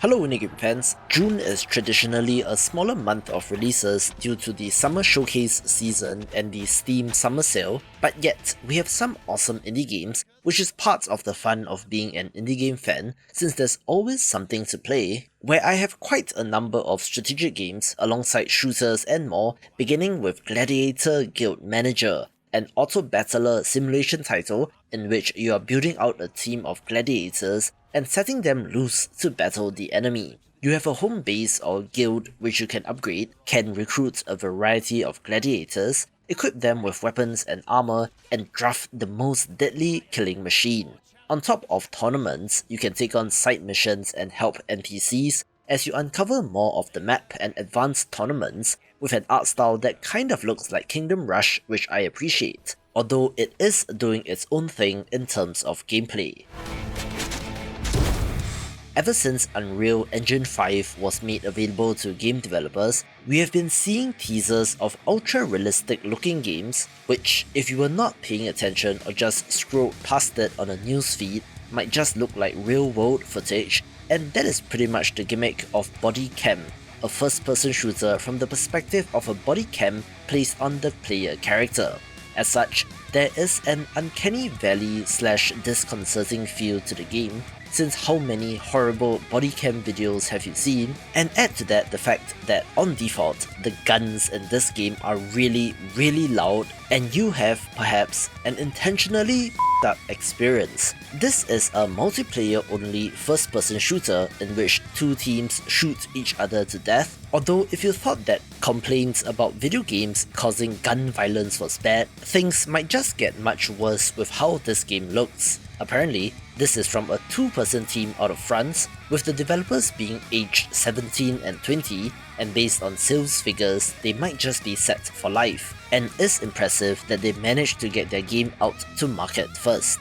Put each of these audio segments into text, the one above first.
Hello Indie fans, June is traditionally a smaller month of releases due to the summer showcase season and the Steam summer sale, but yet we have some awesome indie games, which is part of the fun of being an indie game fan since there's always something to play, where I have quite a number of strategic games alongside shooters and more, beginning with Gladiator Guild Manager, an auto-battler simulation title in which you are building out a team of gladiators and setting them loose to battle the enemy. You have a home base or guild which you can upgrade, can recruit a variety of gladiators, equip them with weapons and armor, and draft the most deadly killing machine. On top of tournaments, you can take on side missions and help NPCs as you uncover more of the map and advance tournaments with an art style that kind of looks like Kingdom Rush, which I appreciate, although it is doing its own thing in terms of gameplay. Ever since Unreal Engine 5 was made available to game developers, we have been seeing teasers of ultra-realistic looking games, which, if you were not paying attention or just scrolled past it on a newsfeed, might just look like real-world footage, and that is pretty much the gimmick of Bodycam, a first-person shooter from the perspective of a body cam placed on the player character. As such, there is an uncanny valley/disconcerting feel to the game, since how many horrible bodycam videos have you seen, and add to that the fact that on default, the guns in this game are really loud and you have perhaps an intentionally up experience. This is a multiplayer only first person shooter in which two teams shoot each other to death, although if you thought that complaints about video games causing gun violence was bad, things might just get much worse with how this game looks. Apparently, this is from a two-person team out of France, with the developers being aged 17 and 20, and based on sales figures, they might just be set for life, and it's impressive that they managed to get their game out to market first.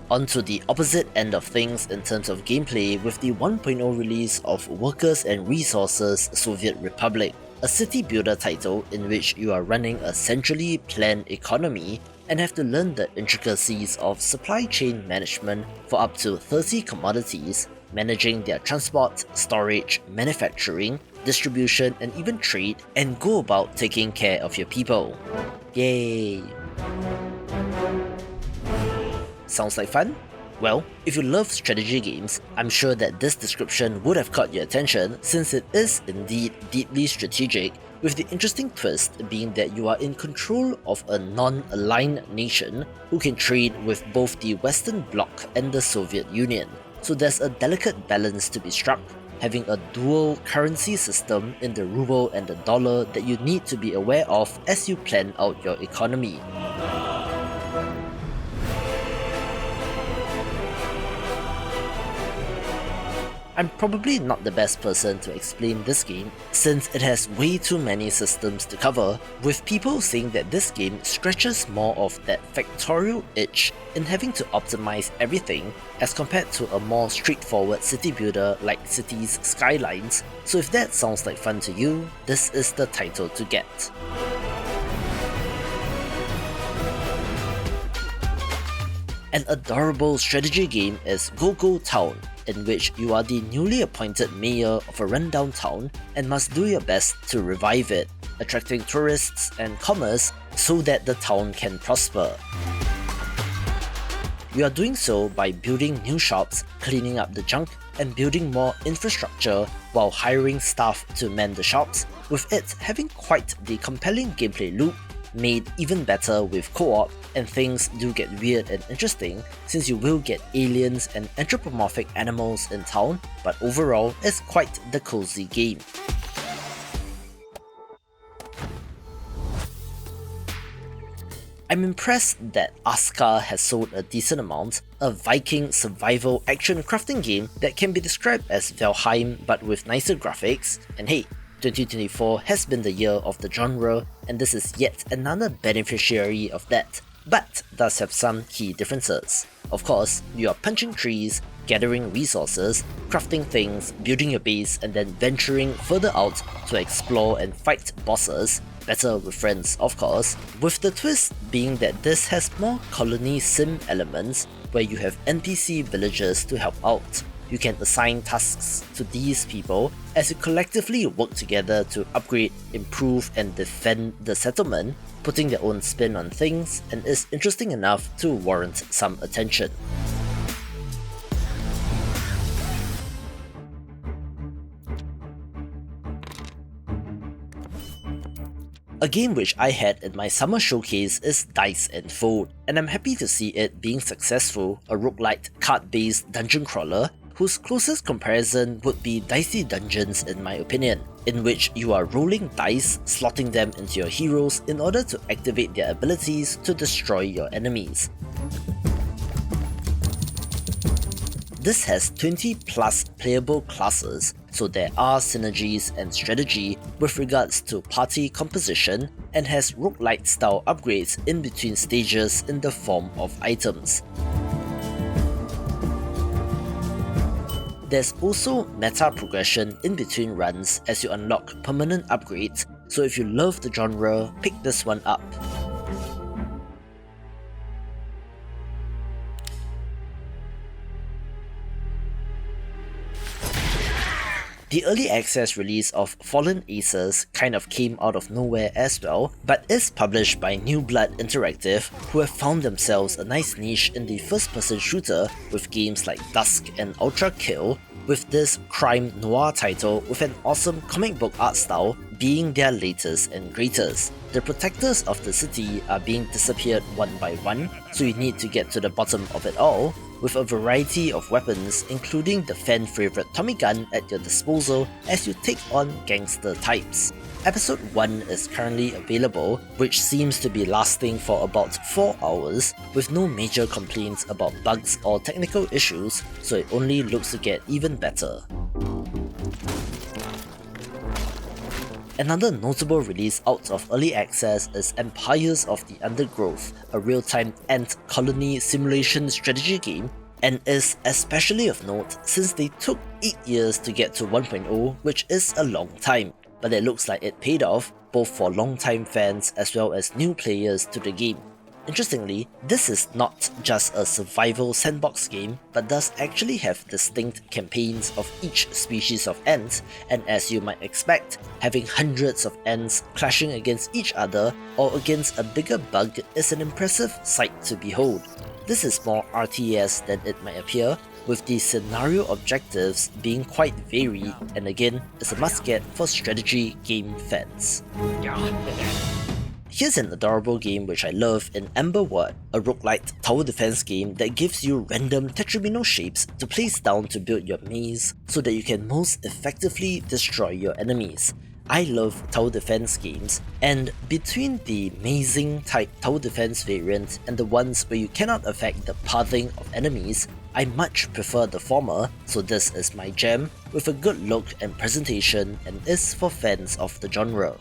On to the opposite end of things in terms of gameplay with the 1.0 release of Workers and Resources Soviet Republic, a city builder title in which you are running a centrally planned economy and have to learn the intricacies of supply chain management for up to 30 commodities, managing their transport, storage, manufacturing, distribution and even trade, and go about taking care of your people. Yay! Sounds like fun? Well, if you love strategy games, I'm sure that this description would have caught your attention since it is indeed deeply strategic, with the interesting twist being that you are in control of a non-aligned nation who can trade with both the Western Bloc and the Soviet Union. So there's a delicate balance to be struck, having a dual currency system in the ruble and the dollar that you need to be aware of as you plan out your economy. I'm probably not the best person to explain this game since it has way too many systems to cover, with people saying that this game stretches more of that factorial itch in having to optimize everything as compared to a more straightforward city builder like Cities Skylines, so if that sounds like fun to you, this is the title to get. An adorable strategy game is Go Go Town, in which you are the newly appointed mayor of a rundown town and must do your best to revive it, attracting tourists and commerce so that the town can prosper. You are doing so by building new shops, cleaning up the junk, and building more infrastructure while hiring staff to man the shops, with it having quite the compelling gameplay loop, made even better with co-op, and things do get weird and interesting since you will get aliens and anthropomorphic animals in town, but overall it's quite the cozy game. I'm impressed that ASKA has sold a decent amount, a Viking survival action crafting game that can be described as Valheim but with nicer graphics, and hey, 2024 has been the year of the genre, and this is yet another beneficiary of that, but does have some key differences. Of course, you are punching trees, gathering resources, crafting things, building your base, and then venturing further out to explore and fight bosses, better with friends of course, with the twist being that this has more colony sim elements where you have NPC villagers to help out. You can assign tasks to these people as you collectively work together to upgrade, improve, and defend the settlement, putting their own spin on things, and is interesting enough to warrant some attention. A game which I had in my summer showcase is Dice and Fold, and I'm happy to see it being successful, a roguelite card-based dungeon crawler whose closest comparison would be Dicey Dungeons in my opinion, in which you are rolling dice, slotting them into your heroes in order to activate their abilities to destroy your enemies. This has 20 plus playable classes, so there are synergies and strategy with regards to party composition, and has roguelite style upgrades in between stages in the form of items. There's also meta progression in between runs as you unlock permanent upgrades, so if you love the genre, pick this one up. The early access release of Fallen Aces kind of came out of nowhere as well, but is published by New Blood Interactive, who have found themselves a nice niche in the first-person shooter with games like Dusk and Ultra Kill, with this crime noir title with an awesome comic book art style being their latest and greatest. The protectors of the city are being disappeared one by one, so you need to get to the bottom of it all, with a variety of weapons including the fan favourite Tommy gun at your disposal as you take on gangster types. Episode 1 is currently available, which seems to be lasting for about 4 hours, with no major complaints about bugs or technical issues, so it only looks to get even better. Another notable release out of early access is Empires of the Undergrowth, a real-time ant colony simulation strategy game, and is especially of note since they took 8 years to get to 1.0, which is a long time, but it looks like it paid off both for long-time fans as well as new players to the game. Interestingly, this is not just a survival sandbox game, but does actually have distinct campaigns of each species of ant, and as you might expect, having hundreds of ants clashing against each other or against a bigger bug is an impressive sight to behold. This is more RTS than it might appear, with the scenario objectives being quite varied, and again, is a must-get for strategy game fans. Here's an adorable game which I love in Amber Word, a roguelite tower defense game that gives you random tetromino shapes to place down to build your maze so that you can most effectively destroy your enemies. I love tower defense games, and between the mazing type tower defense variant and the ones where you cannot affect the pathing of enemies, I much prefer the former, so this is my jam, with a good look and presentation, and is for fans of the genre.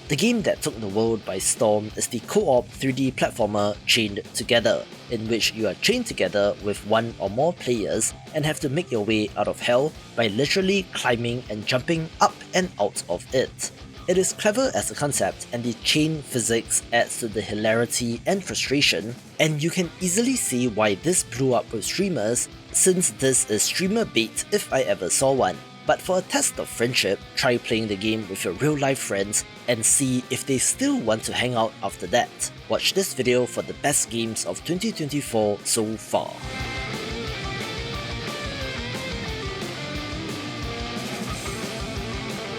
The game that took the world by storm is the co-op 3D platformer Chained Together, in which you are chained together with one or more players and have to make your way out of hell by literally climbing and jumping up and out of it. It is clever as a concept, and the chain physics adds to the hilarity and frustration, and you can easily see why this blew up with streamers, since this is streamer bait if I ever saw one. But for a test of friendship, try playing the game with your real life friends and see if they still want to hang out after that. Watch this video for the best games of 2024 so far.